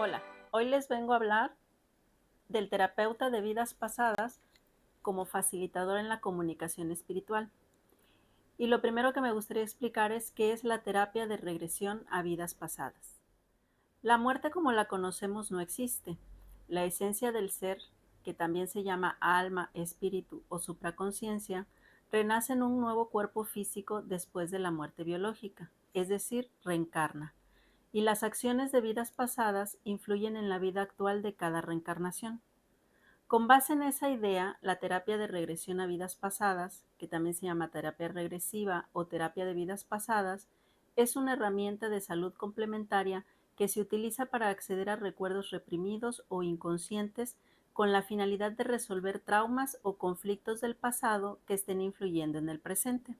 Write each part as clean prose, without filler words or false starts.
Hola, hoy les vengo a hablar del terapeuta de vidas pasadas como facilitador en la comunicación espiritual. Y lo primero que me gustaría explicar es qué es la terapia de regresión a vidas pasadas. La muerte como la conocemos no existe. La esencia del ser, que también se llama alma, espíritu o supraconsciencia, renace en un nuevo cuerpo físico después de la muerte biológica, es decir, reencarna. Y las acciones de vidas pasadas influyen en la vida actual de cada reencarnación. Con base en esa idea, la terapia de regresión a vidas pasadas, que también se llama terapia regresiva o terapia de vidas pasadas, es una herramienta de salud complementaria que se utiliza para acceder a recuerdos reprimidos o inconscientes con la finalidad de resolver traumas o conflictos del pasado que estén influyendo en el presente.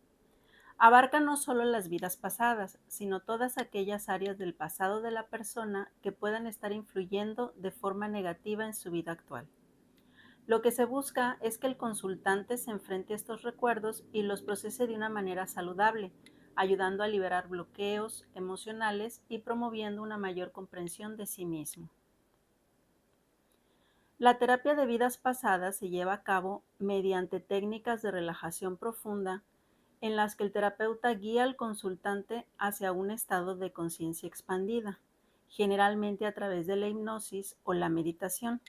Abarca no solo las vidas pasadas, sino todas aquellas áreas del pasado de la persona que puedan estar influyendo de forma negativa en su vida actual. Lo que se busca es que el consultante se enfrente a estos recuerdos y los procese de una manera saludable, ayudando a liberar bloqueos emocionales y promoviendo una mayor comprensión de sí mismo. La terapia de vidas pasadas se lleva a cabo mediante técnicas de relajación profunda en las que el terapeuta guía al consultante hacia un estado de conciencia expandida, generalmente a través de la hipnosis o la meditación.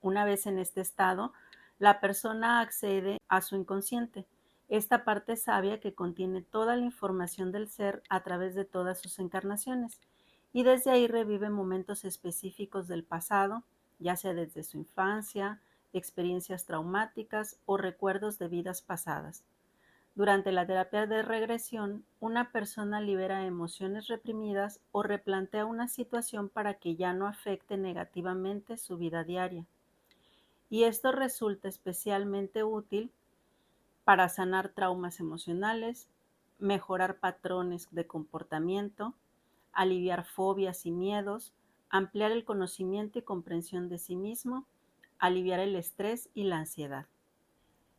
Una vez en este estado, la persona accede a su inconsciente, esta parte sabia que contiene toda la información del ser a través de todas sus encarnaciones, y desde ahí revive momentos específicos del pasado, ya sea desde su infancia, experiencias traumáticas o recuerdos de vidas pasadas. Durante la terapia de regresión, una persona libera emociones reprimidas o replantea una situación para que ya no afecte negativamente su vida diaria. Y esto resulta especialmente útil para sanar traumas emocionales, mejorar patrones de comportamiento, aliviar fobias y miedos, ampliar el conocimiento y comprensión de sí mismo, aliviar el estrés y la ansiedad.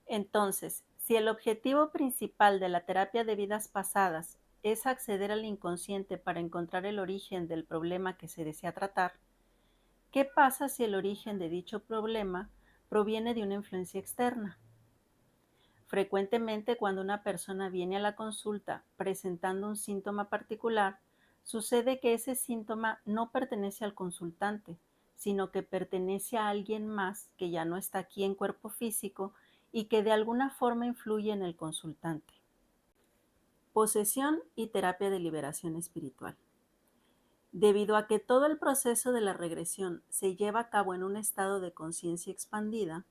Entonces, si el objetivo principal de la terapia de vidas pasadas es acceder al inconsciente para encontrar el origen del problema que se desea tratar, ¿qué pasa si el origen de dicho problema proviene de una influencia externa? Frecuentemente, cuando una persona viene a la consulta presentando un síntoma particular, sucede que ese síntoma no pertenece al consultante, sino que pertenece a alguien más que ya no está aquí en cuerpo físico y que de alguna forma influye en el consultante. Posesión y terapia de liberación espiritual. Debido a que todo el proceso de la regresión se lleva a cabo en un estado de conciencia expandida,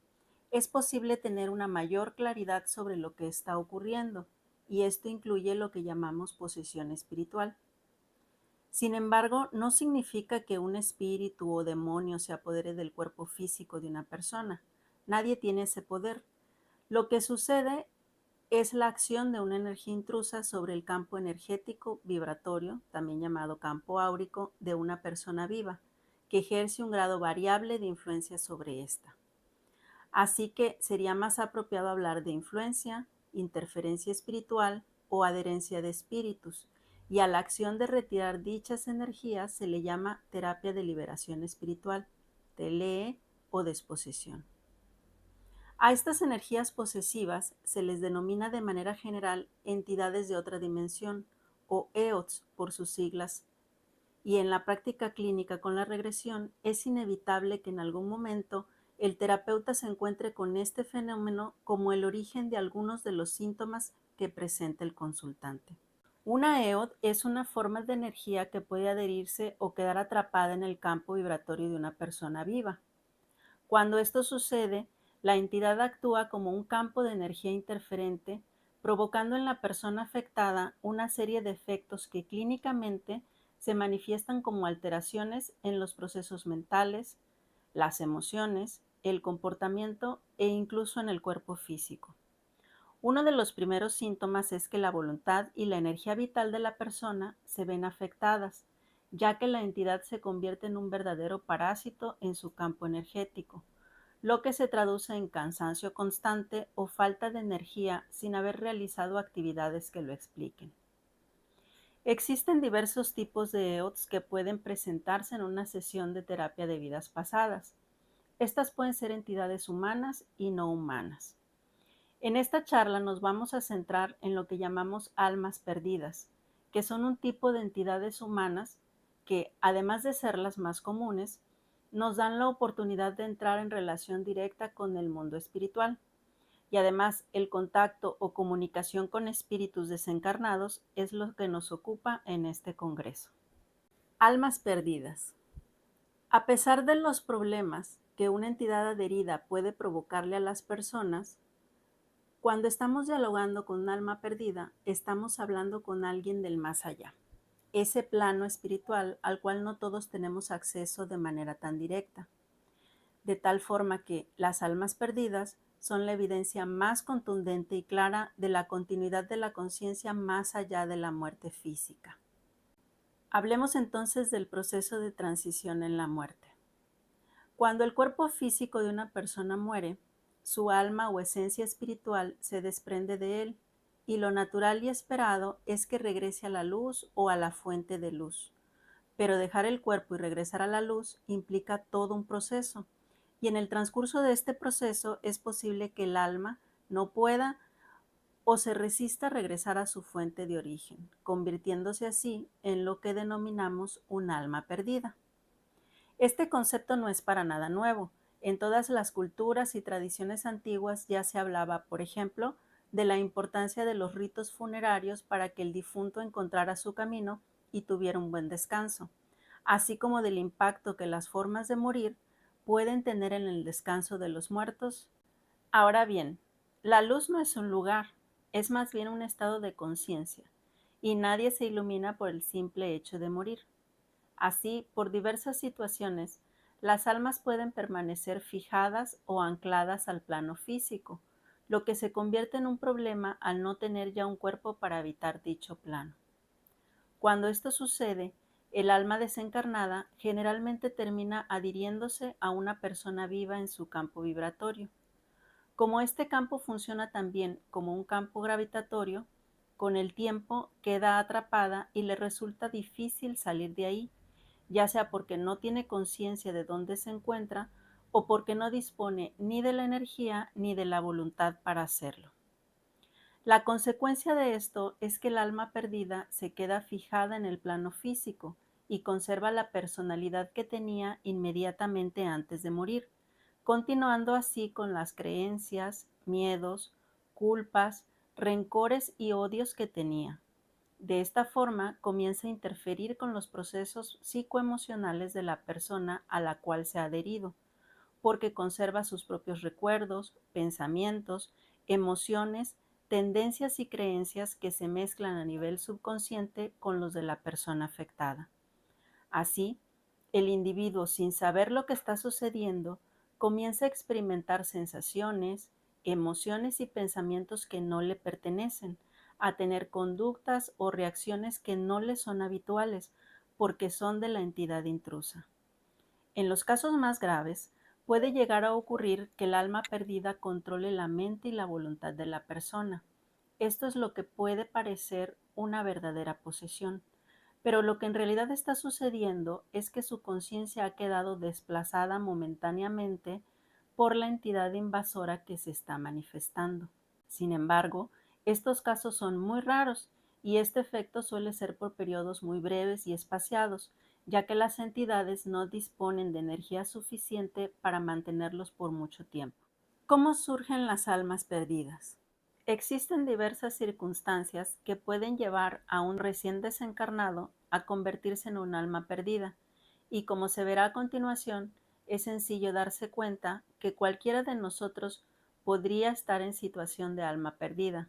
es posible tener una mayor claridad sobre lo que está ocurriendo, y esto incluye lo que llamamos posesión espiritual. Sin embargo, no significa que un espíritu o demonio se apodere del cuerpo físico de una persona. Nadie tiene ese poder. Lo que sucede es la acción de una energía intrusa sobre el campo energético vibratorio, también llamado campo áurico, de una persona viva, que ejerce un grado variable de influencia sobre ésta. Así que sería más apropiado hablar de influencia, interferencia espiritual o adherencia de espíritus, y a la acción de retirar dichas energías se le llama terapia de liberación espiritual, TLE o desposesión. A estas energías posesivas se les denomina de manera general entidades de otra dimensión, o EOTS por sus siglas, y en la práctica clínica con la regresión es inevitable que en algún momento el terapeuta se encuentre con este fenómeno como el origen de algunos de los síntomas que presenta el consultante. Una EOT es una forma de energía que puede adherirse o quedar atrapada en el campo vibratorio de una persona viva. Cuando esto sucede, la entidad actúa como un campo de energía interferente, provocando en la persona afectada una serie de efectos que clínicamente se manifiestan como alteraciones en los procesos mentales, las emociones, el comportamiento e incluso en el cuerpo físico. Uno de los primeros síntomas es que la voluntad y la energía vital de la persona se ven afectadas, ya que la entidad se convierte en un verdadero parásito en su campo energético, lo que se traduce en cansancio constante o falta de energía sin haber realizado actividades que lo expliquen. Existen diversos tipos de EOTs que pueden presentarse en una sesión de terapia de vidas pasadas. Estas pueden ser entidades humanas y no humanas. En esta charla nos vamos a centrar en lo que llamamos almas perdidas, que son un tipo de entidades humanas que, además de ser las más comunes, nos dan la oportunidad de entrar en relación directa con el mundo espiritual. Y además, el contacto o comunicación con espíritus desencarnados es lo que nos ocupa en este congreso. Almas perdidas. A pesar de los problemas que una entidad adherida puede provocarle a las personas, cuando estamos dialogando con un alma perdida, estamos hablando con alguien del más allá, ese plano espiritual al cual no todos tenemos acceso de manera tan directa, de tal forma que las almas perdidas son la evidencia más contundente y clara de la continuidad de la conciencia más allá de la muerte física. Hablemos entonces del proceso de transición en la muerte. Cuando el cuerpo físico de una persona muere, su alma o esencia espiritual se desprende de él, y lo natural y esperado es que regrese a la luz o a la fuente de luz. Pero dejar el cuerpo y regresar a la luz implica todo un proceso, y en el transcurso de este proceso es posible que el alma no pueda o se resista a regresar a su fuente de origen, convirtiéndose así en lo que denominamos un alma perdida. Este concepto no es para nada nuevo. En todas las culturas y tradiciones antiguas ya se hablaba, por ejemplo, de la importancia de los ritos funerarios para que el difunto encontrara su camino y tuviera un buen descanso, así como del impacto que las formas de morir pueden tener en el descanso de los muertos. Ahora bien, la luz no es un lugar, es más bien un estado de conciencia, y nadie se ilumina por el simple hecho de morir. Así, por diversas situaciones, las almas pueden permanecer fijadas o ancladas al plano físico, lo que se convierte en un problema al no tener ya un cuerpo para habitar dicho plano. Cuando esto sucede, el alma desencarnada generalmente termina adhiriéndose a una persona viva en su campo vibratorio. Como este campo funciona también como un campo gravitatorio, con el tiempo queda atrapada y le resulta difícil salir de ahí, ya sea porque no tiene conciencia de dónde se encuentra o porque no dispone ni de la energía ni de la voluntad para hacerlo. La consecuencia de esto es que el alma perdida se queda fijada en el plano físico y conserva la personalidad que tenía inmediatamente antes de morir, continuando así con las creencias, miedos, culpas, rencores y odios que tenía. De esta forma comienza a interferir con los procesos psicoemocionales de la persona a la cual se ha adherido, porque conserva sus propios recuerdos, pensamientos, emociones, tendencias y creencias que se mezclan a nivel subconsciente con los de la persona afectada. Así, el individuo, sin saber lo que está sucediendo, comienza a experimentar sensaciones, emociones y pensamientos que no le pertenecen, a tener conductas o reacciones que no le son habituales, porque son de la entidad intrusa. En los casos más graves, puede llegar a ocurrir que el alma perdida controle la mente y la voluntad de la persona. Esto es lo que puede parecer una verdadera posesión, pero lo que en realidad está sucediendo es que su conciencia ha quedado desplazada momentáneamente por la entidad invasora que se está manifestando. Sin embargo, estos casos son muy raros y este efecto suele ser por periodos muy breves y espaciados, ya que las entidades no disponen de energía suficiente para mantenerlos por mucho tiempo. ¿Cómo surgen las almas perdidas? Existen diversas circunstancias que pueden llevar a un recién desencarnado a convertirse en un alma perdida, y como se verá a continuación, es sencillo darse cuenta que cualquiera de nosotros podría estar en situación de alma perdida,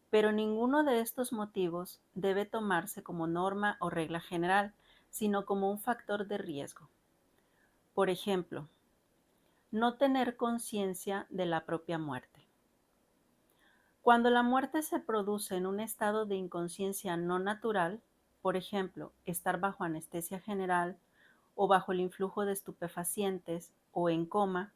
pero ninguno de estos motivos debe tomarse como norma o regla general, sino como un factor de riesgo. Por ejemplo, no tener conciencia de la propia muerte. Cuando la muerte se produce en un estado de inconsciencia no natural, por ejemplo, estar bajo anestesia general o bajo el influjo de estupefacientes o en coma,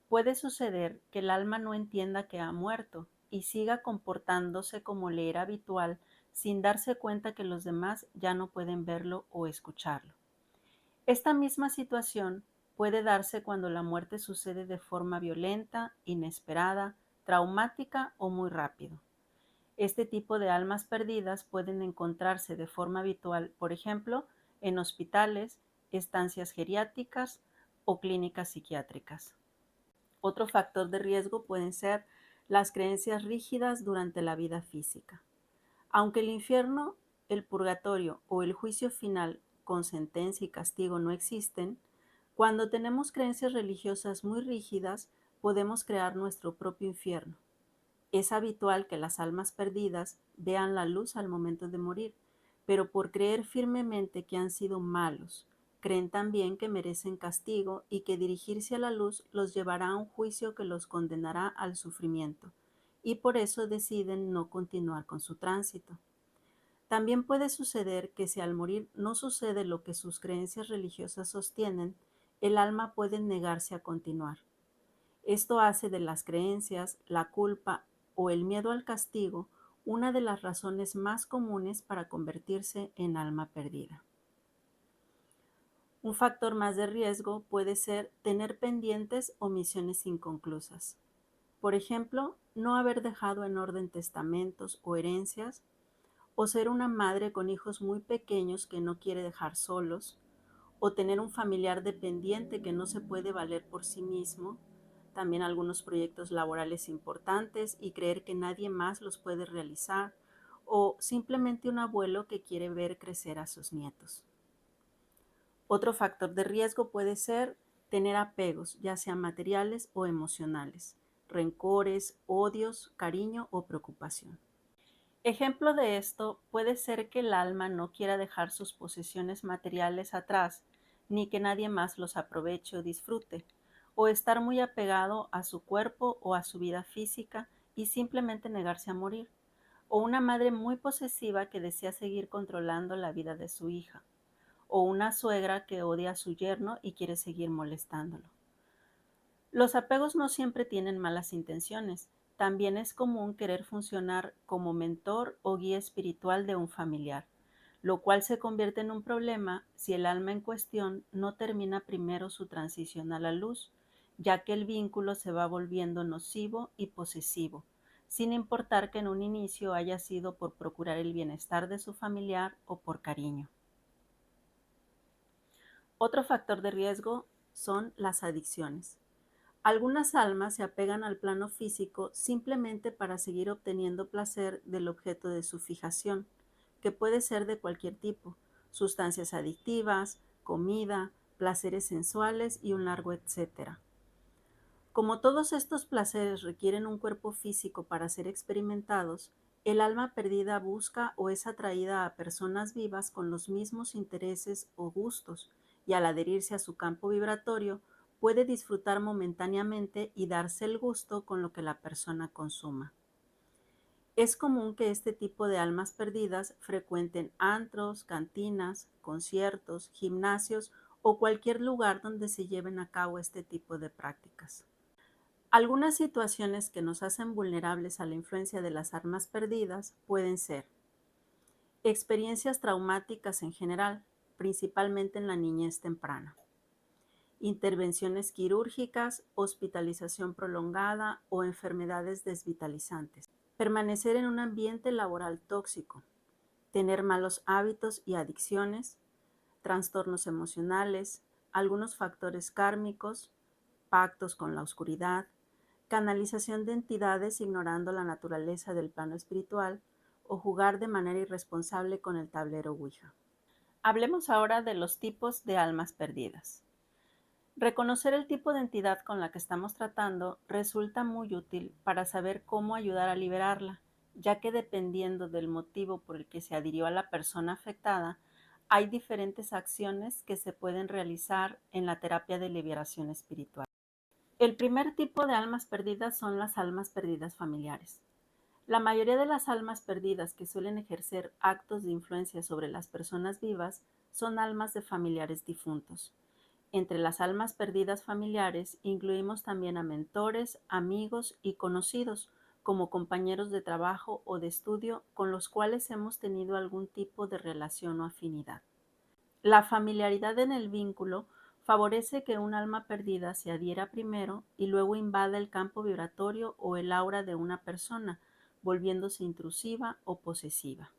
puede suceder que el alma no entienda que ha muerto y siga comportándose como le era habitual sin darse cuenta que los demás ya no pueden verlo o escucharlo. Esta misma situación puede darse cuando la muerte sucede de forma violenta, inesperada, traumática o muy rápido. Este tipo de almas perdidas pueden encontrarse de forma habitual, por ejemplo, en hospitales, estancias geriátricas o clínicas psiquiátricas. Otro factor de riesgo pueden ser las creencias rígidas durante la vida física. Aunque el infierno, el purgatorio o el juicio final con sentencia y castigo no existen, cuando tenemos creencias religiosas muy rígidas, podemos crear nuestro propio infierno. Es habitual que las almas perdidas vean la luz al momento de morir, pero por creer firmemente que han sido malos, creen también que merecen castigo y que dirigirse a la luz los llevará a un juicio que los condenará al sufrimiento, y por eso deciden no continuar con su tránsito. También puede suceder que si al morir no sucede lo que sus creencias religiosas sostienen, el alma puede negarse a continuar. Esto hace de las creencias, la culpa o el miedo al castigo una de las razones más comunes para convertirse en alma perdida. Un factor más de riesgo puede ser tener pendientes o misiones inconclusas. Por ejemplo, no haber dejado en orden testamentos o herencias, o ser una madre con hijos muy pequeños que no quiere dejar solos, o tener un familiar dependiente que no se puede valer por sí mismo, también algunos proyectos laborales importantes y creer que nadie más los puede realizar, o simplemente un abuelo que quiere ver crecer a sus nietos. Otro factor de riesgo puede ser tener apegos, ya sean materiales o emocionales, rencores, odios, cariño o preocupación. Ejemplo de esto puede ser que el alma no quiera dejar sus posesiones materiales atrás, ni que nadie más los aproveche o disfrute, o estar muy apegado a su cuerpo o a su vida física y simplemente negarse a morir, o una madre muy posesiva que desea seguir controlando la vida de su hija, o una suegra que odia a su yerno y quiere seguir molestándolo. Los apegos no siempre tienen malas intenciones. También es común querer funcionar como mentor o guía espiritual de un familiar, lo cual se convierte en un problema si el alma en cuestión no termina primero su transición a la luz, ya que el vínculo se va volviendo nocivo y posesivo, sin importar que en un inicio haya sido por procurar el bienestar de su familiar o por cariño. Otro factor de riesgo son las adicciones. Algunas almas se apegan al plano físico simplemente para seguir obteniendo placer del objeto de su fijación, que puede ser de cualquier tipo: sustancias adictivas, comida, placeres sensuales y un largo etcétera. Como todos estos placeres requieren un cuerpo físico para ser experimentados, el alma perdida busca o es atraída a personas vivas con los mismos intereses o gustos, y al adherirse a su campo vibratorio, puede disfrutar momentáneamente y darse el gusto con lo que la persona consuma. Es común que este tipo de almas perdidas frecuenten antros, cantinas, conciertos, gimnasios o cualquier lugar donde se lleven a cabo este tipo de prácticas. Algunas situaciones que nos hacen vulnerables a la influencia de las almas perdidas pueden ser experiencias traumáticas en general, principalmente en la niñez temprana, intervenciones quirúrgicas, hospitalización prolongada o enfermedades desvitalizantes, permanecer en un ambiente laboral tóxico, tener malos hábitos y adicciones, trastornos emocionales, algunos factores kármicos, pactos con la oscuridad, canalización de entidades ignorando la naturaleza del plano espiritual o jugar de manera irresponsable con el tablero Ouija. Hablemos ahora de los tipos de almas perdidas. Reconocer el tipo de entidad con la que estamos tratando resulta muy útil para saber cómo ayudar a liberarla, ya que dependiendo del motivo por el que se adhirió a la persona afectada, hay diferentes acciones que se pueden realizar en la terapia de liberación espiritual. El primer tipo de almas perdidas son las almas perdidas familiares. La mayoría de las almas perdidas que suelen ejercer actos de influencia sobre las personas vivas son almas de familiares difuntos. Entre las almas perdidas familiares incluimos también a mentores, amigos y conocidos, como compañeros de trabajo o de estudio con los cuales hemos tenido algún tipo de relación o afinidad. La familiaridad en el vínculo favorece que un alma perdida se adhiera primero y luego invada el campo vibratorio o el aura de una persona, volviéndose intrusiva o posesiva.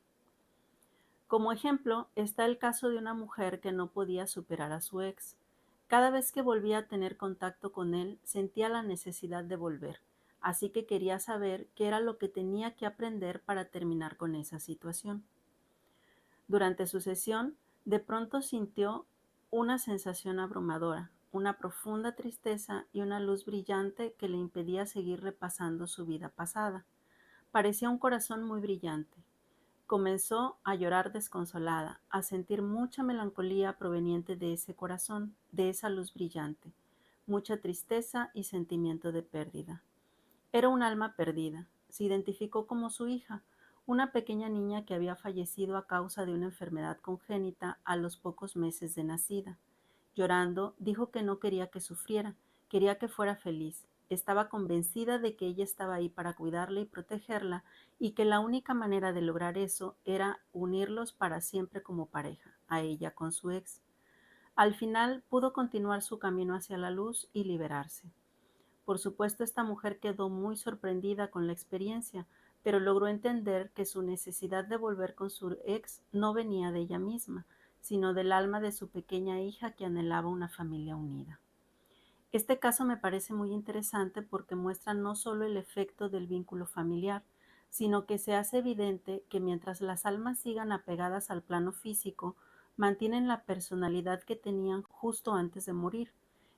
Como ejemplo, está el caso de una mujer que no podía superar a su ex. Cada vez que volvía a tener contacto con él, sentía la necesidad de volver, así que quería saber qué era lo que tenía que aprender para terminar con esa situación. Durante su sesión, de pronto sintió una sensación abrumadora, una profunda tristeza y una luz brillante que le impedía seguir repasando su vida pasada. Parecía un corazón muy brillante. Comenzó a llorar desconsolada, a sentir mucha melancolía proveniente de ese corazón, de esa luz brillante, mucha tristeza y sentimiento de pérdida. Era un alma perdida. Se identificó como su hija, una pequeña niña que había fallecido a causa de una enfermedad congénita a los pocos meses de nacida. Llorando, dijo que no quería que sufriera, quería que fuera feliz. Estaba convencida de que ella estaba ahí para cuidarla y protegerla, y que la única manera de lograr eso era unirlos para siempre como pareja, a ella con su ex. Al final pudo continuar su camino hacia la luz y liberarse. Por supuesto, esta mujer quedó muy sorprendida con la experiencia, pero logró entender que su necesidad de volver con su ex no venía de ella misma, sino del alma de su pequeña hija que anhelaba una familia unida. Este caso me parece muy interesante porque muestra no solo el efecto del vínculo familiar, sino que se hace evidente que mientras las almas sigan apegadas al plano físico, mantienen la personalidad que tenían justo antes de morir,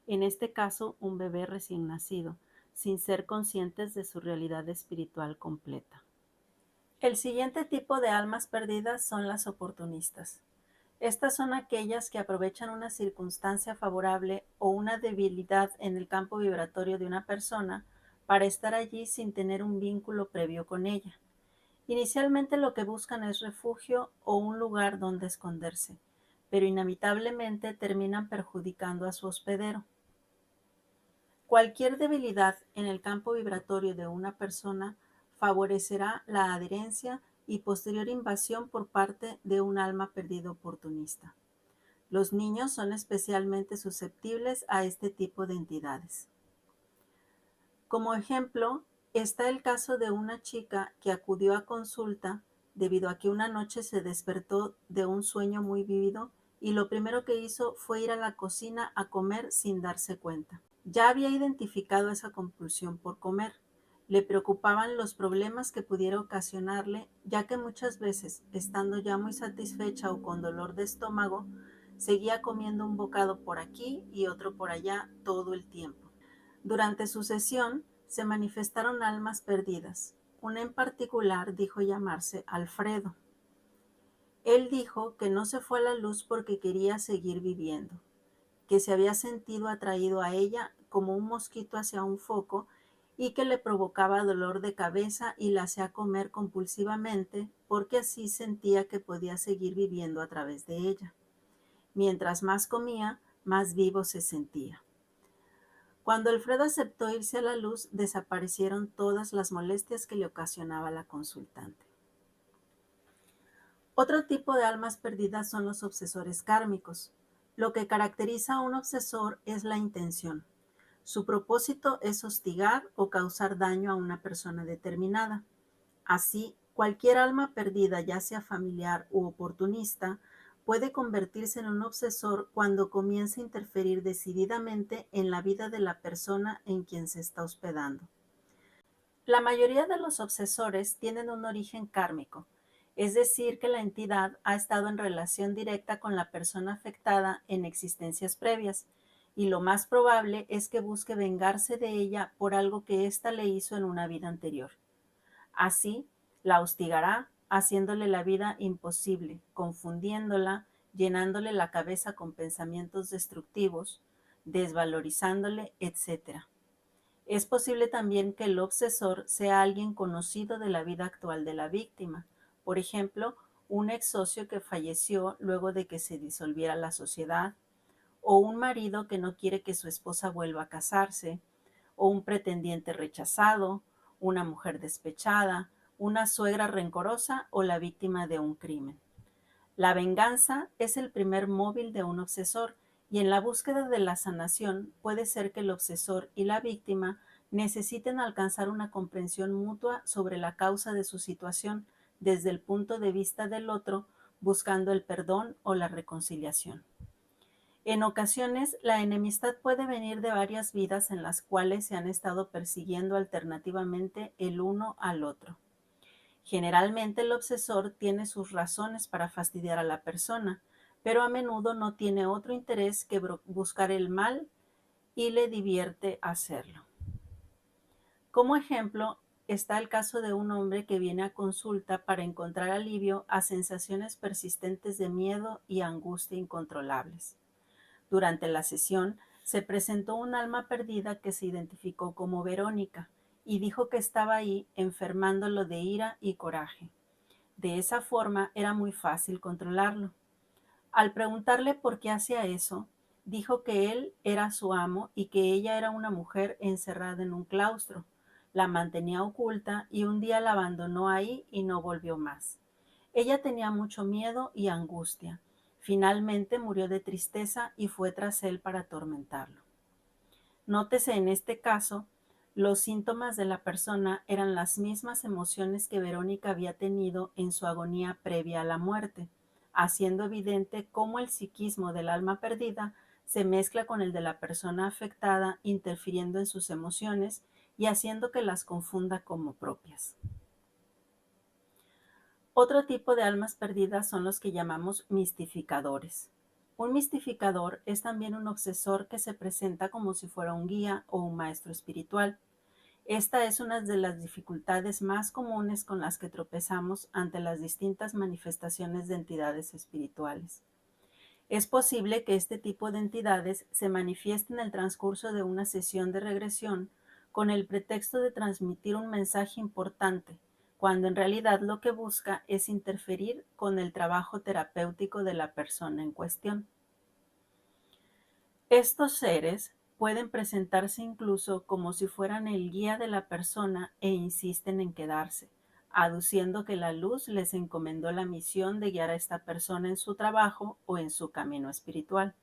en este caso un bebé recién nacido, sin ser conscientes de su realidad espiritual completa. El siguiente tipo de almas perdidas son las oportunistas. Estas son aquellas que aprovechan una circunstancia favorable o una debilidad en el campo vibratorio de una persona para estar allí sin tener un vínculo previo con ella. Inicialmente lo que buscan es refugio o un lugar donde esconderse, pero inevitablemente terminan perjudicando a su hospedero. Cualquier debilidad en el campo vibratorio de una persona favorecerá la adherencia y posterior invasión por parte de un alma perdida oportunista. Los niños son especialmente susceptibles a este tipo de entidades. Como ejemplo, está el caso de una chica que acudió a consulta debido a que una noche se despertó de un sueño muy vívido y lo primero que hizo fue ir a la cocina a comer sin darse cuenta. Ya había identificado esa compulsión por comer. Le preocupaban los problemas que pudiera ocasionarle, ya que muchas veces, estando ya muy satisfecha o con dolor de estómago, seguía comiendo un bocado por aquí y otro por allá todo el tiempo. Durante su sesión se manifestaron almas perdidas. Una en particular dijo llamarse Alfredo. Él dijo que no se fue a la luz porque quería seguir viviendo, que se había sentido atraído a ella como un mosquito hacia un foco y que le provocaba dolor de cabeza y la hacía comer compulsivamente porque así sentía que podía seguir viviendo a través de ella. Mientras más comía, más vivo se sentía. Cuando Alfredo aceptó irse a la luz, desaparecieron todas las molestias que le ocasionaba la consultante. Otro tipo de almas perdidas son los obsesores kármicos. Lo que caracteriza a un obsesor es la intención. Su propósito es hostigar o causar daño a una persona determinada. Así, cualquier alma perdida, ya sea familiar u oportunista, puede convertirse en un obsesor cuando comienza a interferir decididamente en la vida de la persona en quien se está hospedando. La mayoría de los obsesores tienen un origen kármico, es decir, que la entidad ha estado en relación directa con la persona afectada en existencias previas, y lo más probable es que busque vengarse de ella por algo que ésta le hizo en una vida anterior. Así, la hostigará, haciéndole la vida imposible, confundiéndola, llenándole la cabeza con pensamientos destructivos, desvalorizándole, etc. Es posible también que el obsesor sea alguien conocido de la vida actual de la víctima, por ejemplo, un ex socio que falleció luego de que se disolviera la sociedad, o un marido que no quiere que su esposa vuelva a casarse, o un pretendiente rechazado, una mujer despechada, una suegra rencorosa o la víctima de un crimen. La venganza es el primer móvil de un obsesor y en la búsqueda de la sanación puede ser que el obsesor y la víctima necesiten alcanzar una comprensión mutua sobre la causa de su situación desde el punto de vista del otro, buscando el perdón o la reconciliación. En ocasiones, la enemistad puede venir de varias vidas en las cuales se han estado persiguiendo alternativamente el uno al otro. Generalmente el obsesor tiene sus razones para fastidiar a la persona, pero a menudo no tiene otro interés que buscar el mal y le divierte hacerlo. Como ejemplo, está el caso de un hombre que viene a consulta para encontrar alivio a sensaciones persistentes de miedo y angustia incontrolables. Durante la sesión, se presentó un alma perdida que se identificó como Verónica y dijo que estaba ahí enfermándolo de ira y coraje. De esa forma era muy fácil controlarlo. Al preguntarle por qué hacía eso, dijo que él era su amo y que ella era una mujer encerrada en un claustro. La mantenía oculta y un día la abandonó ahí y no volvió más. Ella tenía mucho miedo y angustia. Finalmente murió de tristeza y fue tras él para atormentarlo. Nótese en este caso, los síntomas de la persona eran las mismas emociones que Verónica había tenido en su agonía previa a la muerte, haciendo evidente cómo el psiquismo del alma perdida se mezcla con el de la persona afectada, interfiriendo en sus emociones y haciendo que las confunda como propias. Otro tipo de almas perdidas son los que llamamos mistificadores. Un mistificador es también un obsesor que se presenta como si fuera un guía o un maestro espiritual. Esta es una de las dificultades más comunes con las que tropezamos ante las distintas manifestaciones de entidades espirituales. Es posible que este tipo de entidades se manifieste en el transcurso de una sesión de regresión con el pretexto de transmitir un mensaje importante, cuando en realidad lo que busca es interferir con el trabajo terapéutico de la persona en cuestión. Estos seres pueden presentarse incluso como si fueran el guía de la persona e insisten en quedarse, aduciendo que la luz les encomendó la misión de guiar a esta persona en su trabajo o en su camino espiritual.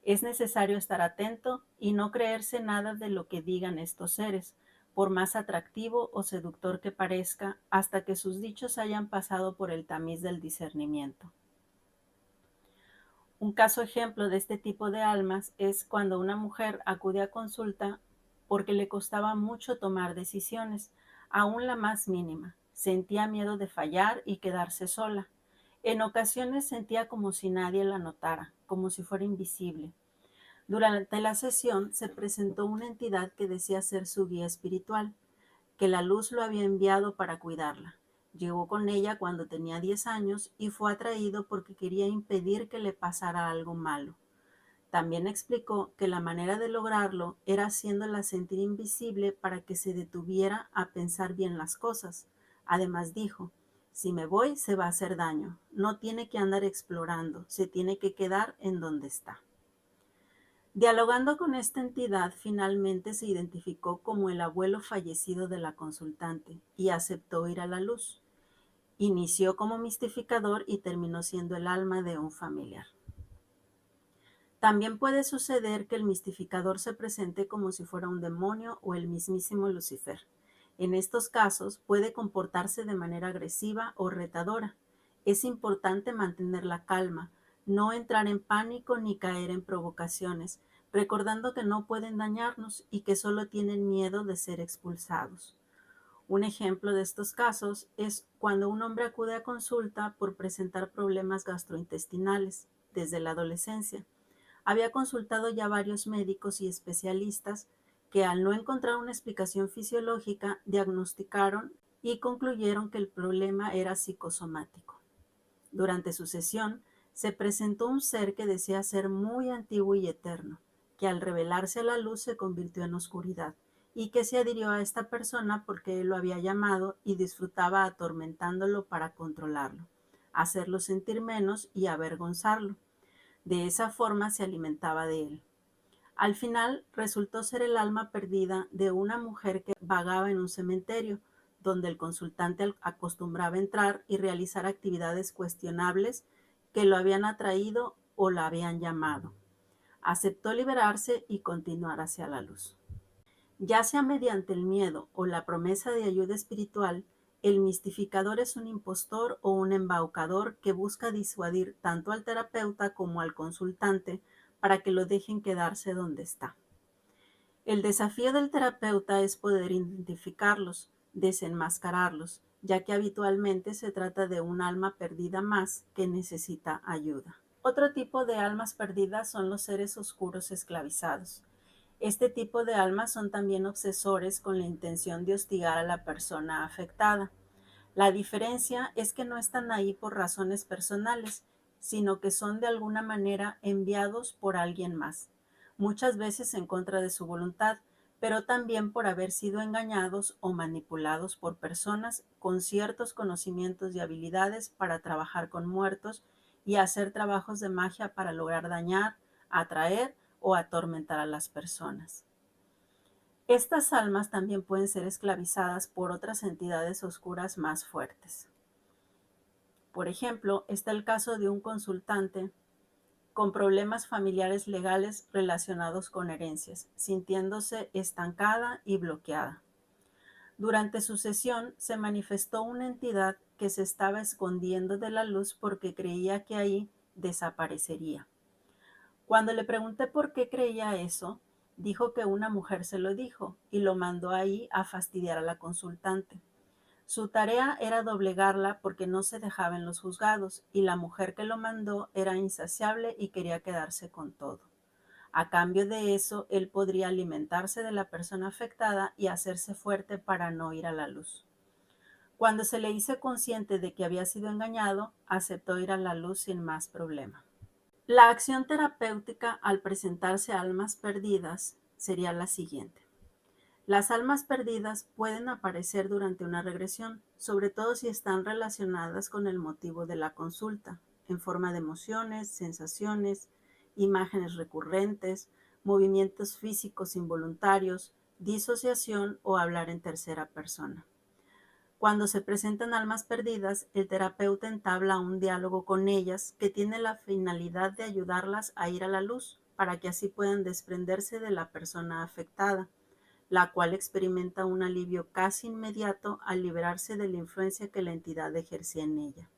Es necesario estar atento y no creerse nada de lo que digan estos seres, por más atractivo o seductor que parezca, hasta que sus dichos hayan pasado por el tamiz del discernimiento. Un caso ejemplo de este tipo de almas es cuando una mujer acude a consulta porque le costaba mucho tomar decisiones, aún la más mínima. Sentía miedo de fallar y quedarse sola. En ocasiones sentía como si nadie la notara, como si fuera invisible. Durante la sesión se presentó una entidad que decía ser su guía espiritual, que la luz lo había enviado para cuidarla. Llegó con ella cuando tenía 10 años y fue atraído porque quería impedir que le pasara algo malo. También explicó que la manera de lograrlo era haciéndola sentir invisible para que se detuviera a pensar bien las cosas. Además dijo, si me voy se va a hacer daño, no tiene que andar explorando, se tiene que quedar en donde está. Dialogando con esta entidad, finalmente se identificó como el abuelo fallecido de la consultante y aceptó ir a la luz. Inició como mistificador y terminó siendo el alma de un familiar. También puede suceder que el mistificador se presente como si fuera un demonio o el mismísimo Lucifer. En estos casos puede comportarse de manera agresiva o retadora. Es importante mantener la calma, no entrar en pánico ni caer en provocaciones, recordando que no pueden dañarnos y que solo tienen miedo de ser expulsados. Un ejemplo de estos casos es cuando un hombre acude a consulta por presentar problemas gastrointestinales desde la adolescencia. Había consultado ya varios médicos y especialistas que al no encontrar una explicación fisiológica diagnosticaron y concluyeron que el problema era psicosomático. Durante su sesión se presentó un ser que decía ser muy antiguo y eterno, que al revelarse a la luz se convirtió en oscuridad y que se adhirió a esta persona porque él lo había llamado y disfrutaba atormentándolo para controlarlo, hacerlo sentir menos y avergonzarlo. De esa forma se alimentaba de él. Al final resultó ser el alma perdida de una mujer que vagaba en un cementerio, donde el consultante acostumbraba entrar y realizar actividades cuestionables que lo habían atraído o la habían llamado. Aceptó liberarse y continuar hacia la luz. Ya sea mediante el miedo o la promesa de ayuda espiritual, el mistificador es un impostor o un embaucador que busca disuadir tanto al terapeuta como al consultante para que lo dejen quedarse donde está. El desafío del terapeuta es poder identificarlos, desenmascararlos, ya que habitualmente se trata de un alma perdida más que necesita ayuda. Otro tipo de almas perdidas son los seres oscuros esclavizados. Este tipo de almas son también obsesores con la intención de hostigar a la persona afectada. La diferencia es que no están ahí por razones personales, sino que son de alguna manera enviados por alguien más, muchas veces en contra de su voluntad, pero también por haber sido engañados o manipulados por personas con ciertos conocimientos y habilidades para trabajar con muertos y hacer trabajos de magia para lograr dañar, atraer o atormentar a las personas. Estas almas también pueden ser esclavizadas por otras entidades oscuras más fuertes. Por ejemplo, está el caso de un consultante con problemas familiares legales relacionados con herencias, sintiéndose estancada y bloqueada. Durante su sesión se manifestó una entidad que se estaba escondiendo de la luz porque creía que ahí desaparecería. Cuando le pregunté por qué creía eso, dijo que una mujer se lo dijo y lo mandó ahí a fastidiar a la consultante. Su tarea era doblegarla porque no se dejaba en los juzgados y la mujer que lo mandó era insaciable y quería quedarse con todo. A cambio de eso, él podría alimentarse de la persona afectada y hacerse fuerte para no ir a la luz. Cuando se le hizo consciente de que había sido engañado, aceptó ir a la luz sin más problema. La acción terapéutica al presentarse almas perdidas sería la siguiente. Las almas perdidas pueden aparecer durante una regresión, sobre todo si están relacionadas con el motivo de la consulta, en forma de emociones, sensaciones, imágenes recurrentes, movimientos físicos involuntarios, disociación o hablar en tercera persona. Cuando se presentan almas perdidas, el terapeuta entabla un diálogo con ellas que tiene la finalidad de ayudarlas a ir a la luz, para que así puedan desprenderse de la persona afectada, la cual experimenta un alivio casi inmediato al liberarse de la influencia que la entidad ejercía en ella.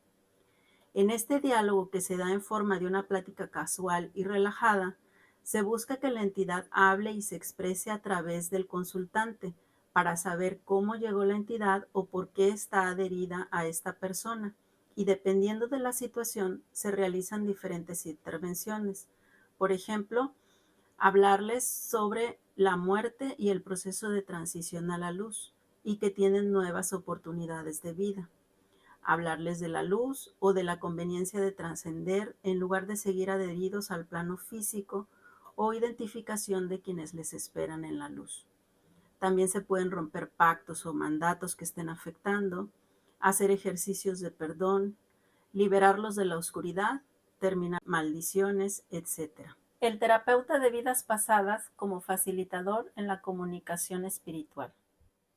En este diálogo, que se da en forma de una plática casual y relajada, se busca que la entidad hable y se exprese a través del consultante para saber cómo llegó la entidad o por qué está adherida a esta persona, y dependiendo de la situación se realizan diferentes intervenciones. Por ejemplo, hablarles sobre la muerte y el proceso de transición a la luz y que tienen nuevas oportunidades de vida. Hablarles de la luz o de la conveniencia de trascender en lugar de seguir adheridos al plano físico, o identificación de quienes les esperan en la luz. También se pueden romper pactos o mandatos que estén afectando, hacer ejercicios de perdón, liberarlos de la oscuridad, terminar maldiciones, etc. El terapeuta de vidas pasadas como facilitador en la comunicación espiritual.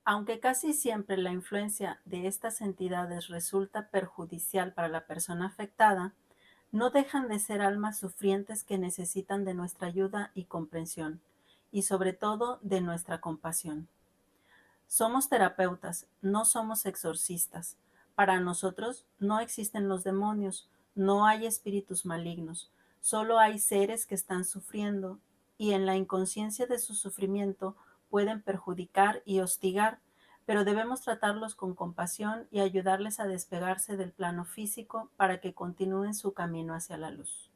Aunque casi siempre la influencia de estas entidades resulta perjudicial para la persona afectada, no dejan de ser almas sufrientes que necesitan de nuestra ayuda y comprensión, y sobre todo de nuestra compasión. Somos terapeutas, no somos exorcistas. Para nosotros no existen los demonios, no hay espíritus malignos, solo hay seres que están sufriendo y en la inconsciencia de su sufrimiento pueden perjudicar y hostigar, pero debemos tratarlos con compasión y ayudarles a despegarse del plano físico para que continúen su camino hacia la luz.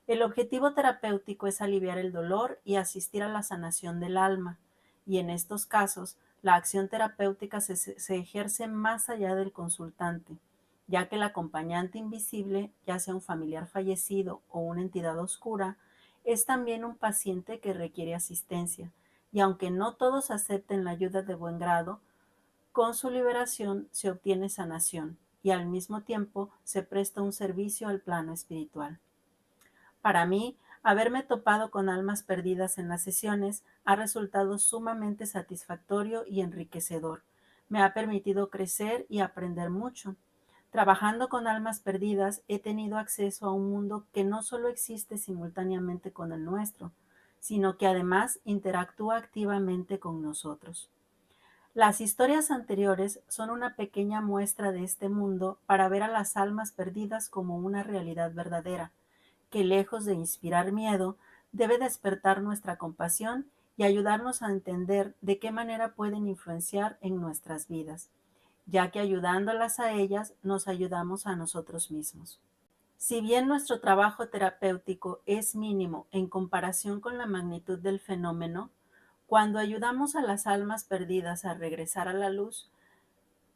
El objetivo terapéutico es aliviar el dolor y asistir a la sanación del alma, y en estos casos, la acción terapéutica se ejerce más allá del consultante, ya que el acompañante invisible, ya sea un familiar fallecido o una entidad oscura, es también un paciente que requiere asistencia, y aunque no todos acepten la ayuda de buen grado, con su liberación se obtiene sanación y al mismo tiempo se presta un servicio al plano espiritual. Para mí, Haberme topado con almas perdidas en las sesiones ha resultado sumamente satisfactorio y enriquecedor. Me ha permitido crecer y aprender mucho. Trabajando con almas perdidas, he tenido acceso a un mundo que no solo existe simultáneamente con el nuestro, sino que además interactúa activamente con nosotros. Las historias anteriores son una pequeña muestra de este mundo para ver a las almas perdidas como una realidad verdadera, que lejos de inspirar miedo, debe despertar nuestra compasión y ayudarnos a entender de qué manera pueden influenciar en nuestras vidas, ya que ayudándolas a ellas nos ayudamos a nosotros mismos. Si bien nuestro trabajo terapéutico es mínimo en comparación con la magnitud del fenómeno, cuando ayudamos a las almas perdidas a regresar a la luz,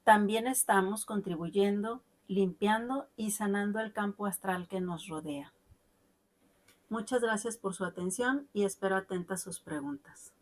también estamos contribuyendo, limpiando y sanando el campo astral que nos rodea. Muchas gracias por su atención y espero atenta sus preguntas.